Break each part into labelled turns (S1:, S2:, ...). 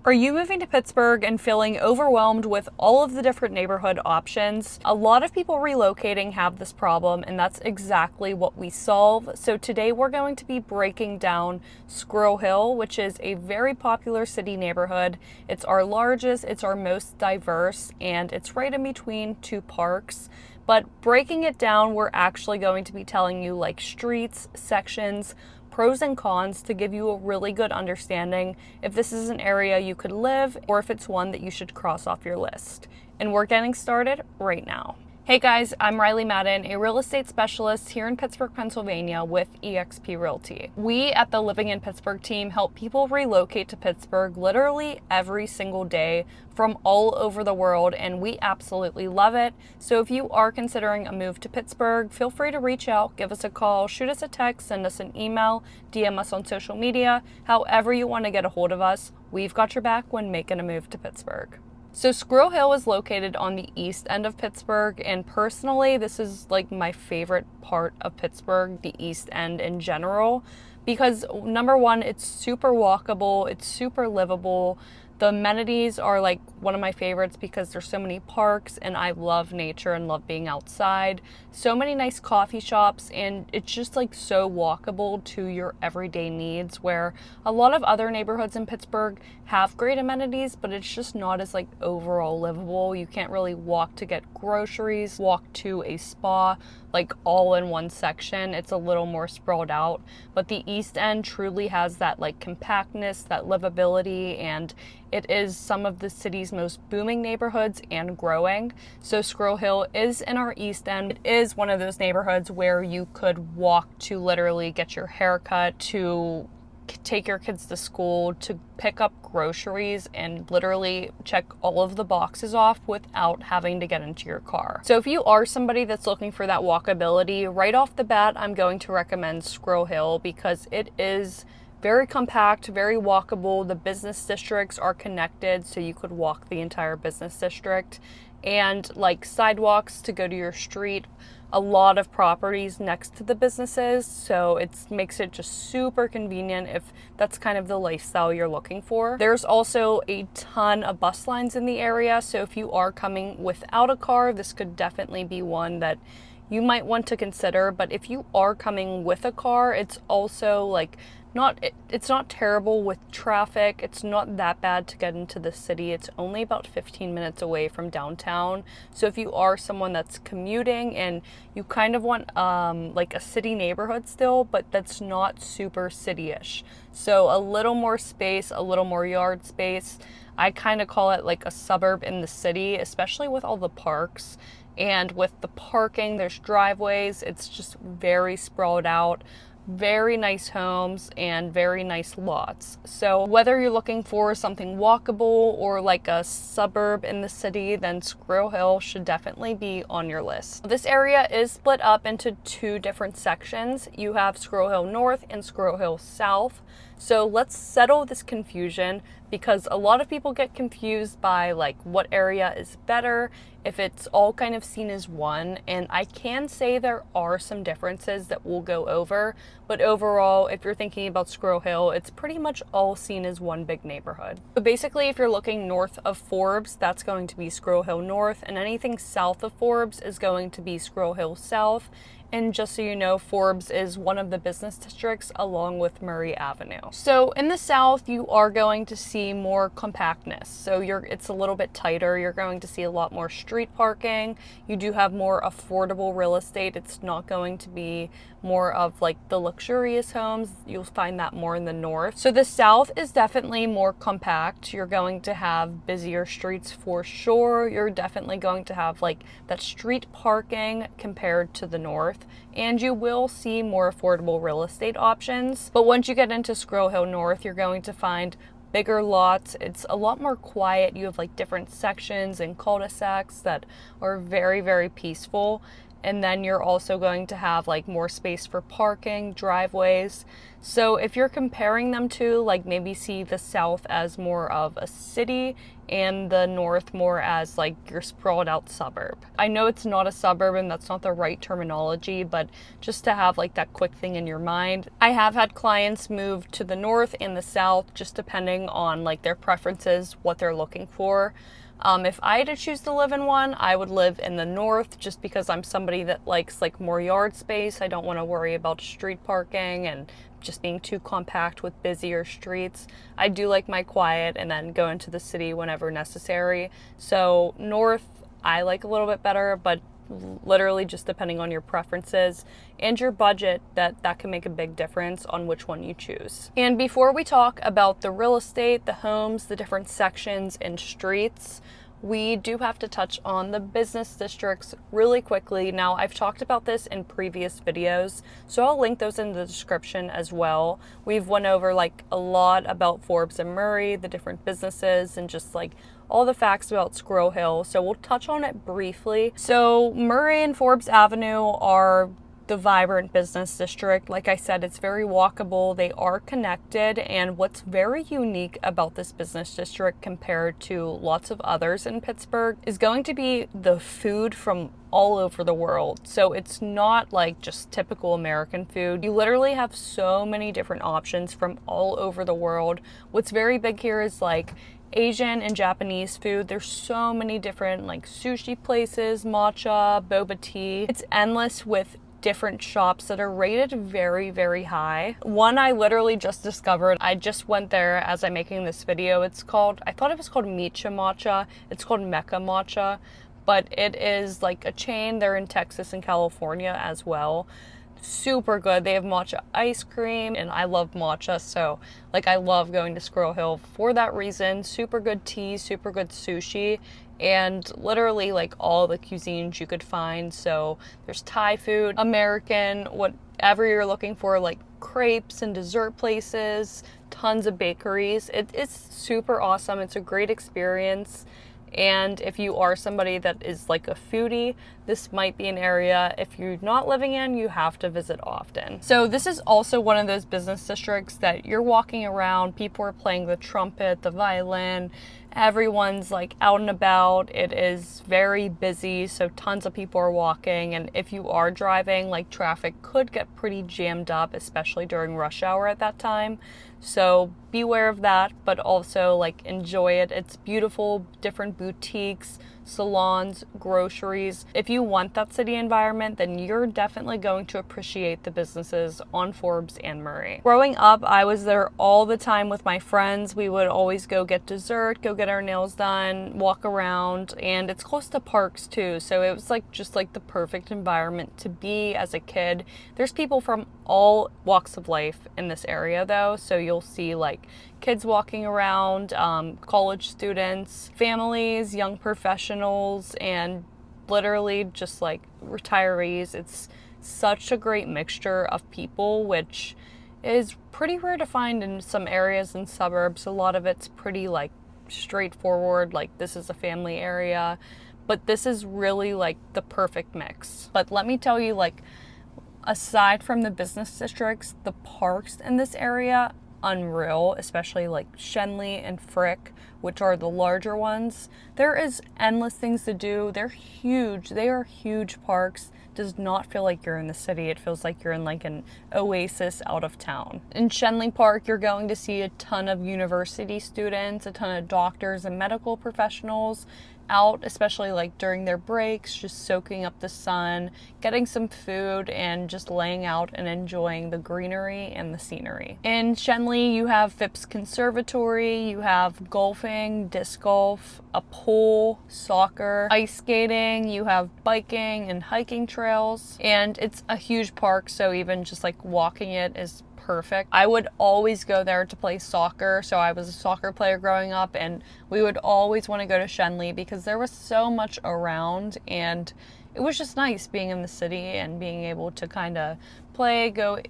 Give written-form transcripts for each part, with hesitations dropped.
S1: Are you moving to Pittsburgh and feeling overwhelmed with all of the different neighborhood options? A lot of people relocating have this problem, and that's exactly what we solve. So today we're going to be breaking down Squirrel Hill, which is a very popular city neighborhood. It's our largest, it's our most diverse, and it's right in between two parks. But breaking it down, we're actually going to be telling you like streets, sections, pros and cons to give you a really good understanding if this is an area you could live or if it's one that you should cross off your list. And we're getting started right now. Hey guys, I'm Riley Madden, a real estate specialist here in Pittsburgh, Pennsylvania with eXp Realty. We at the Living in Pittsburgh team help people relocate to Pittsburgh literally every single day from all over the world, and we absolutely love it. So if you are considering a move to Pittsburgh, feel free to reach out, give us a call, shoot us a text, send us an email, DM us on social media, however you want to get a hold of us. We've got your back when making a move to Pittsburgh. So Squirrel Hill is located on the east end of Pittsburgh, and personally this is like my favorite part of Pittsburgh, the east end in general, because number one, it's super walkable, it's super livable. The amenities are like one of my favorites because there's so many parks and I love nature and love being outside. So many nice coffee shops, and it's just like so walkable to your everyday needs, where a lot of other neighborhoods in Pittsburgh have great amenities, but it's just not as like overall livable. You can't really walk to get groceries, walk to a spa, like all in one section. It's a little more sprawled out, but the East End truly has that like compactness, that livability, and it is some of the city's most booming neighborhoods and growing. So Squirrel Hill is in our East End. It is one of those neighborhoods where you could walk to literally get your hair cut, to take your kids to school, to pick up groceries, and literally check all of the boxes off without having to get into your car. So if you are somebody that's looking for that walkability, right off the bat, I'm going to recommend Squirrel Hill because it is very compact, very walkable. The business districts are connected, so you could walk the entire business district, and like sidewalks to go to your street. A lot of properties next to the businesses, so it makes it just super convenient if that's kind of the lifestyle you're looking for. There's also a ton of bus lines in the area, so if you are coming without a car, this could definitely be one that you might want to consider. But if you are coming with a car, it's also like it's not terrible with traffic. It's not that bad to get into the city. It's only about 15 minutes away from downtown. So if you are someone that's commuting and you kind of want like a city neighborhood still, but that's not super city-ish, so a little more space, a little more yard space. I kind of call it like a suburb in the city, especially with all the parks. And with the parking, there's driveways. It's just very sprawled out. Very nice homes and very nice lots. So whether you're looking for something walkable or like a suburb in the city, then Squirrel Hill should definitely be on your list. This area is split up into two different sections. You have Squirrel Hill North and Squirrel Hill South. So let's settle this confusion, because a lot of people get confused by like what area is better, if it's all kind of seen as one. And I can say there are some differences that we'll go over, but overall, if you're thinking about Squirrel Hill, it's pretty much all seen as one big neighborhood. So basically, if you're looking north of Forbes, that's going to be Squirrel Hill North, and anything south of Forbes is going to be Squirrel Hill South. And just so you know, Forbes is one of the business districts along with Murray Avenue. So in the south, you are going to see more compactness. So it's a little bit tighter. You're going to see a lot more street parking. You do have more affordable real estate. It's not going to be more of like the luxurious homes. You'll find that more in the north. So the south is definitely more compact. You're going to have busier streets for sure. You're definitely going to have like that street parking compared to the north, and you will see more affordable real estate options. But once you get into Squirrel Hill North, you're going to find bigger lots. It's a lot more quiet. You have like different sections and cul-de-sacs that are very, very peaceful. and then you're also going to have like more space for parking, driveways. So if you're comparing them to, like, maybe see the South as more of a city and the North more as like your sprawled out suburb. I know it's not a suburb and that's not the right terminology, but just to have like that quick thing in your mind. I have had clients move to the North and the South, just depending on like their preferences, what they're looking for. If I had to choose to live in one, I would live in the North, just because I'm somebody that likes like more yard space. I don't want to worry about street parking and just being too compact with busier streets. I do like my quiet and then go into the city whenever necessary. So North, I like a little bit better, but literally just depending on your preferences and your budget, that can make a big difference on which one you choose. And before we talk about the real estate, the homes, the different sections and streets, we do have to touch on the business districts really quickly. Now, I've talked about this in previous videos, so I'll link those in the description as well. We've went over like a lot about Forbes and Murray, the different businesses, and just like all the facts about Squirrel Hill, so we'll touch on it briefly. So Murray and Forbes Avenue are the vibrant business district. Like I said, it's very walkable, they are connected, and what's very unique about this business district compared to lots of others in Pittsburgh is going to be the food from all over the world. So it's not like just typical American food. You literally have so many different options from all over the world. What's very big here is like Asian and Japanese food. There's so many different like sushi places, matcha, boba tea. It's endless with different shops that are rated very, very high. One I literally just discovered. I just went there as I'm making this video. I thought it was called Micha Matcha. It's called Mecca Matcha, but it is like a chain. They're in Texas and California as well. Super good. They have matcha ice cream, and I love matcha, so like I love going to Squirrel Hill for that reason. Super good tea, super good sushi, and literally like all the cuisines you could find. So there's Thai food, American, whatever you're looking for, like crepes and dessert places, tons of bakeries. It's super awesome. It's a great experience. And if you are somebody that is like a foodie, this might be an area, if you're not living in, you have to visit often. So this is also one of those business districts that you're walking around, people are playing the trumpet, the violin, everyone's like out and about. It is very busy, so tons of people are walking. And if you are driving, like traffic could get pretty jammed up, especially during rush hour at that time. So beware of that, but also like enjoy it. It's beautiful, different boutiques, salons, groceries. If you want that city environment, then you're definitely going to appreciate the businesses on Forbes and Murray. Growing up, I was there all the time with my friends. We would always go get dessert, go get our nails done, walk around, and it's close to parks too. So it was like just like the perfect environment to be as a kid. There's people from all walks of life in this area though, so you'll see like kids walking around, college students, families, young professionals, and literally just like retirees. It's such a great mixture of people, which is pretty rare to find in some areas and suburbs. A lot of it's pretty like straightforward, like this is a family area, but this is really like the perfect mix. But let me tell you, like, aside from the business districts, the parks in this area, unreal, especially like Shenley and Frick, which are the larger ones. There is endless things to do. They're huge. They are huge parks. Does not feel like you're in the city. It feels like you're in like an oasis out of town. In Shenley Park, you're going to see a ton of university students, a ton of doctors and medical professionals out, especially like during their breaks, just soaking up the sun, getting some food, and just laying out and enjoying the greenery and the scenery. In Shenley, you have Phipps Conservatory, you have golfing, disc golf, a pool, soccer, ice skating, you have biking and hiking trails, and it's a huge park, so even just like walking it is perfect. I would always go there to play soccer. So I was a soccer player growing up, and we would always want to go to Shenley because there was so much around, and it was just nice being in the city and being able to kind of play, go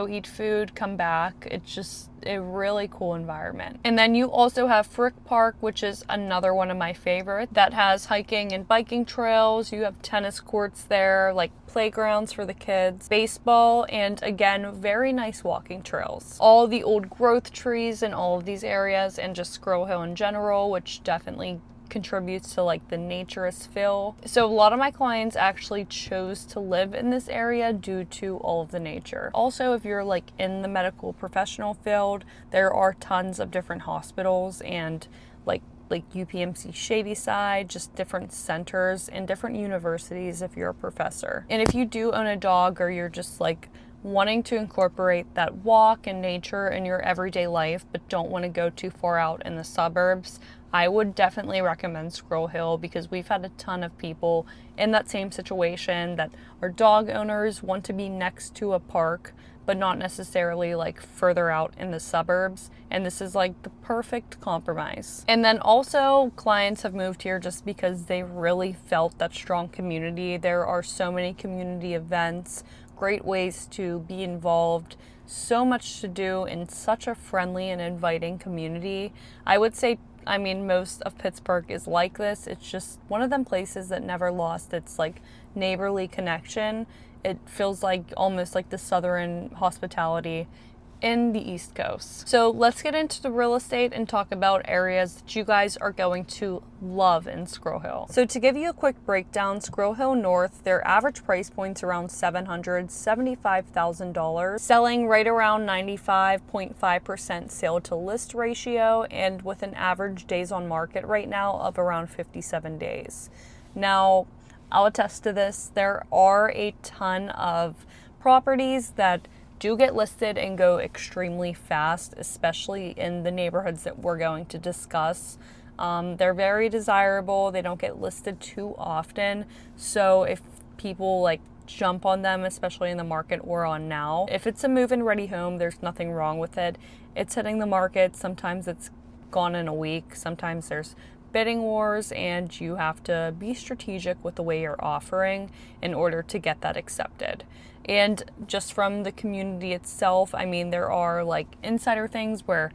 S1: eat food, come back. It's just a really cool environment. And then you also have Frick Park, which is another one of my favorites, that has hiking and biking trails. You have tennis courts there, like playgrounds for the kids, baseball, and again, very nice walking trails. All the old growth trees in all of these areas, and just Squirrel Hill in general, which definitely contributes to like the naturist feel. So a lot of my clients actually chose to live in this area due to all of the nature. Also, if you're like in the medical professional field, there are tons of different hospitals and like UPMC Shadyside, just different centers and different universities if you're a professor. And if you do own a dog, or you're just like wanting to incorporate that walk and nature in your everyday life but don't want to go too far out in the suburbs, I would definitely recommend Squirrel Hill, because we've had a ton of people in that same situation that are dog owners, want to be next to a park but not necessarily like further out in the suburbs, and this is like the perfect compromise. And then also clients have moved here just because they really felt that strong community. There are so many community events, great ways to be involved, so much to do in such a friendly and inviting community. I would say, I mean, most of Pittsburgh is like this. It's just one of them places that never lost its like neighborly connection. It feels like almost like the southern hospitality in the East Coast. So let's get into the real estate and talk about areas that you guys are going to love in Squirrel Hill. So to give you a quick breakdown, Squirrel Hill North, their average price point's around $775,000, selling right around 95.5% sale to list ratio, and with an average days on market right now of around 57 days. Now, I'll attest to this, there are a ton of properties that do get listed and go extremely fast, especially in the neighborhoods that we're going to discuss. They're very desirable. They don't get listed too often. So if people like jump on them, especially in the market we're on now, if it's a move-in ready home, there's nothing wrong with it. It's hitting the market. Sometimes it's gone in a week. Sometimes there's bidding wars, and you have to be strategic with the way you're offering in order to get that accepted. And just from the community itself, I mean, there are like insider things where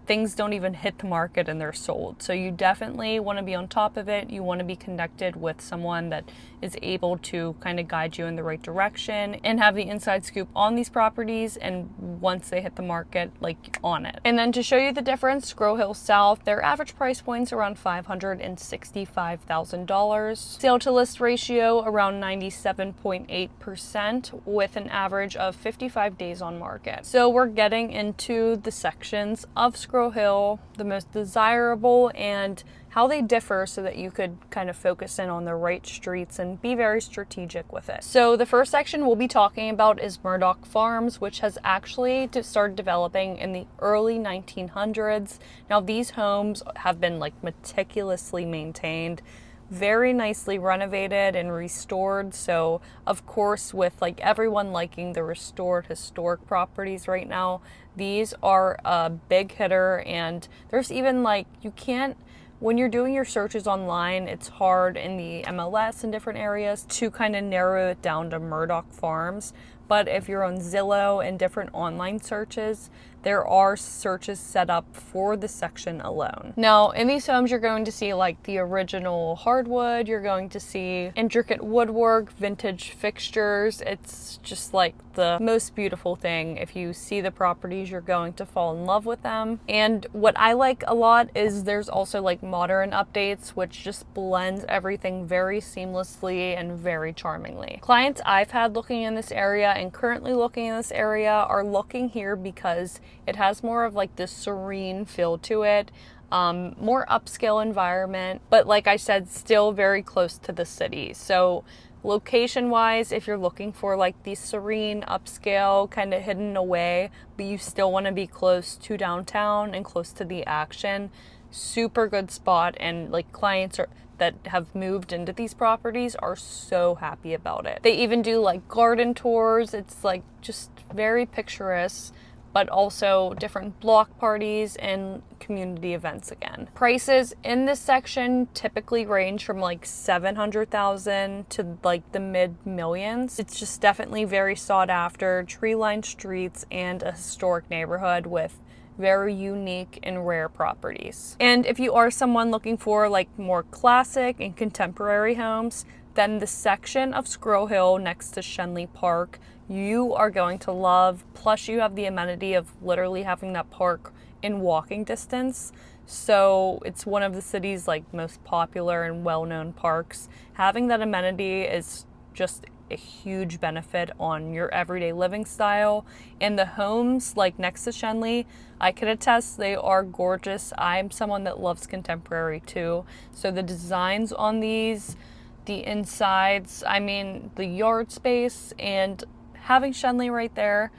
S1: things don't even hit the market and they're sold. So you definitely want to be on top of it. You want to be connected with someone that is able to kind of guide you in the right direction and have the inside scoop on these properties, and once they hit the market, like on it. And then to show you the difference, Squirrel Hill South, their average price point's around $565,000. Sale to list ratio around 97.8% with an average of 55 days on market. So we're getting into the sections of Squirrel Hill, the most desirable, and how they differ so that you could kind of focus in on the right streets and be very strategic with it. So the first section we'll be talking about is Murdoch Farms, which has actually started developing in the early 1900s. Now these homes have been like meticulously maintained, very nicely renovated and restored. So of course, with like everyone liking the restored historic properties right now, these are a big hitter. And there's even like, you can't, when you're doing your searches online, it's hard in the MLS in different areas to kind of narrow it down to Murdoch Farms. But if you're on Zillow and different online searches, there are searches set up for the section alone. Now, in these homes, you're going to see like the original hardwood, you're going to see intricate woodwork, vintage fixtures. It's just like the most beautiful thing. If you see the properties, you're going to fall in love with them. And what I like a lot is there's also like modern updates, which just blends everything very seamlessly and very charmingly. Clients I've had looking in this area and currently looking in this area are looking here because it has more of like this serene feel to it, more upscale environment, but like I said, still very close to the city. So location wise, if you're looking for like the serene, upscale, kind of hidden away, but you still want to be close to downtown and close to the action, super good spot. And like clients that have moved into these properties are so happy about it. They even do like garden tours. It's like just very picturesque, but also different block parties and community events again. Prices in this section typically range from like $700,000 to like the mid millions. It's just definitely very sought after, tree-lined streets, and a historic neighborhood with very unique and rare properties. And if you are someone looking for like more classic and contemporary homes, then the section of Squirrel Hill next to Shenley Park you are going to love. Plus you have the amenity of literally having that park in walking distance. So it's one of the city's like most popular and well-known parks. Having that amenity is just a huge benefit on your everyday living style. And the homes like next to Shenley, I can attest they are gorgeous. I'm someone that loves contemporary too. So the designs on these, the insides, I mean the yard space, and having Shenley right there,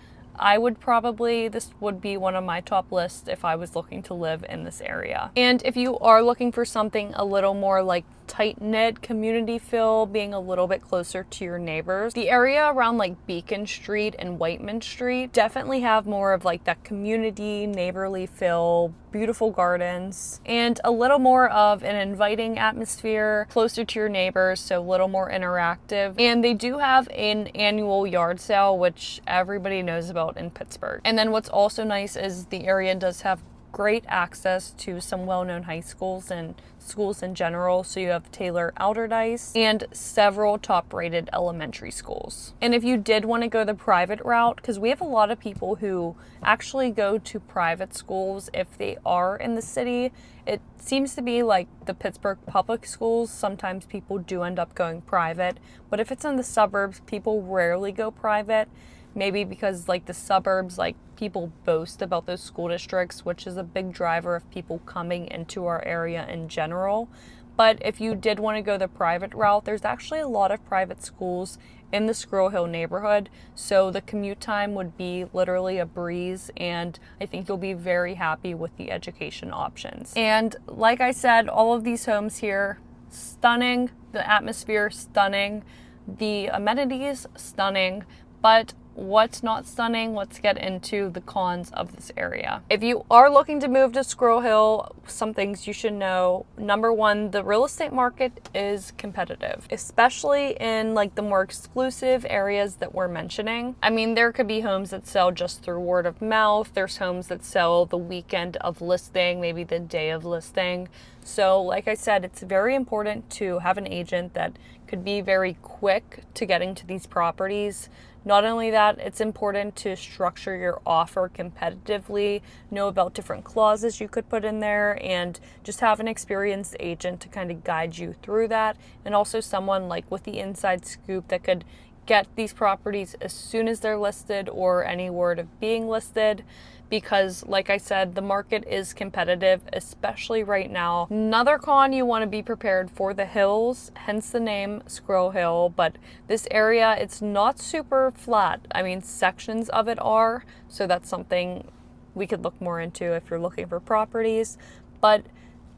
S1: this would be one of my top lists if I was looking to live in this area. And if you are looking for something a little more like tight-knit community feel, being a little bit closer to your neighbors, the area around like Beacon Street and Whiteman Street definitely have more of like that community, neighborly feel, beautiful gardens, and a little more of an inviting atmosphere, closer to your neighbors, so a little more interactive. And they do have an annual yard sale, which everybody knows about in Pittsburgh. And then what's also nice is the area does have great access to some well-known high schools and schools in general. So you have Taylor Alderdice and several top-rated elementary schools. And if you did want to go the private route, because we have a lot of people who actually go to private schools if they are in the city, it seems to be like the Pittsburgh public schools. Sometimes people do end up going private, but if it's in the suburbs, people rarely go private. Maybe because like the suburbs, like people boast about those school districts, which is a big driver of people coming into our area in general. But if you did want to go the private route, there's actually a lot of private schools in the Squirrel Hill neighborhood. So the commute time would be literally a breeze, and I think you'll be very happy with the education options. And like I said, all of these homes here, stunning, the atmosphere stunning, the amenities stunning, but what's not stunning? Let's get into the cons of this area. If you are looking to move to Squirrel Hill, some things you should know. Number one, the real estate market is competitive, especially in like the more exclusive areas that we're mentioning. I mean, there could be homes that sell just through word of mouth. There's homes that sell the weekend of listing, maybe the day of listing. So like I said, it's very important to have an agent that could be very quick to getting to these properties. Not only that, it's important to structure your offer competitively, know about different clauses you could put in there, and just have an experienced agent to kind of guide you through that. And also someone like with the inside scoop that could get these properties as soon as they're listed or any word of being listed. Because like I said, the market is competitive, especially right now. Another con, you want to be prepared for the hills, hence the name Squirrel Hill. But this area, it's not super flat. I mean, sections of it are, so that's something we could look more into if you're looking for properties. But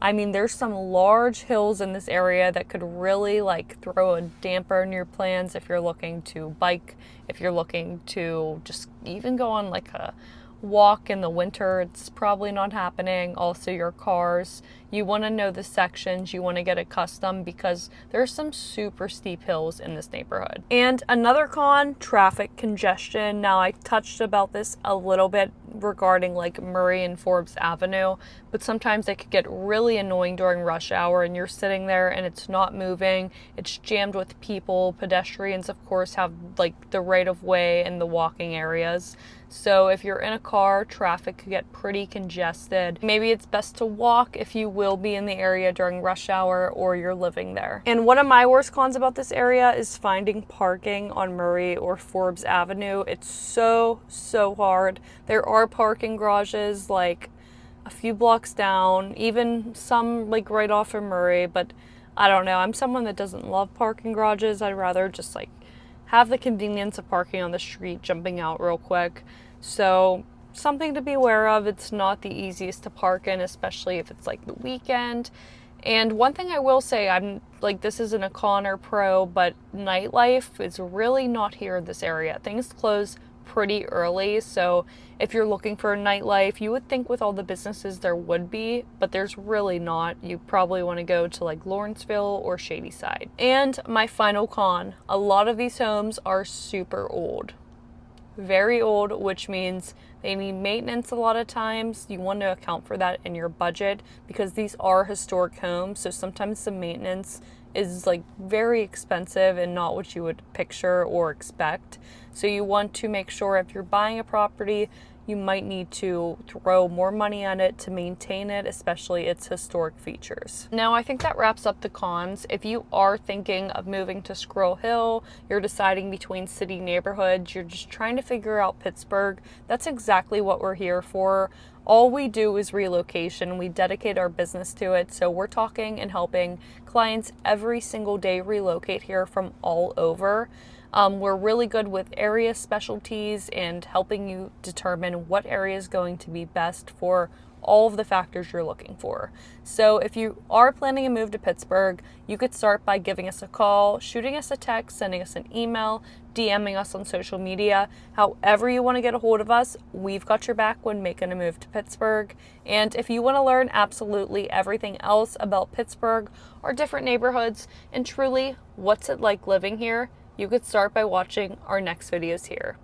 S1: I mean, there's some large hills in this area that could really like throw a damper in your plans if you're looking to bike, if you're looking to just even go on like a walk in the winter. It's probably not happening. Also your cars, you want to know the sections, you want to get accustomed because there's some super steep hills in this neighborhood. And another con, traffic congestion. Now I touched about this a little bit regarding like Murray and Forbes Avenue, but sometimes it could get really annoying during rush hour and you're sitting there and it's not moving. It's jammed with people. Pedestrians of course have like the right of way in the walking areas. So if you're in a car, traffic could get pretty congested. Maybe it's best to walk if you will be in the area during rush hour or you're living there. And one of my worst cons about this area is finding parking on Murray or Forbes Avenue. It's so hard. There are parking garages like a few blocks down, even some like right off of Murray, but I don't know. I'm someone that doesn't love parking garages. I'd rather just like have the convenience of parking on the street, jumping out real quick. So something to be aware of. It's not the easiest to park in, especially if it's like the weekend. And one thing I will say, I'm like, this isn't a con or pro, but nightlife is really not here in this area. Things close pretty early. So if you're looking for a nightlife, you would think with all the businesses there would be, but there's really not. You probably want to go to like Lawrenceville or Shadyside. And my final con, a lot of these homes are super old. Very old, which means they need maintenance a lot of times. You want to account for that in your budget because these are historic homes, so sometimes the maintenance is like very expensive and not what you would picture or expect. So you want to make sure if you're buying a property, you might need to throw more money at it to maintain it, especially its historic features. Now, I think that wraps up the cons. If you are thinking of moving to Squirrel Hill, you're deciding between city neighborhoods, you're just trying to figure out Pittsburgh, that's exactly what we're here for. All we do is relocation. We dedicate our business to it. So we're talking and helping clients every single day relocate here from all over. We're really good with area specialties and helping you determine what area is going to be best for all of the factors you're looking for. So if you are planning a move to Pittsburgh, you could start by giving us a call, shooting us a text, sending us an email, DMing us on social media. However you want to get a hold of us, we've got your back when making a move to Pittsburgh. And if you want to learn absolutely everything else about Pittsburgh, our different neighborhoods, and truly what's it like living here, you could start by watching our next videos here.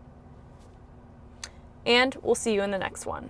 S1: And we'll see you in the next one.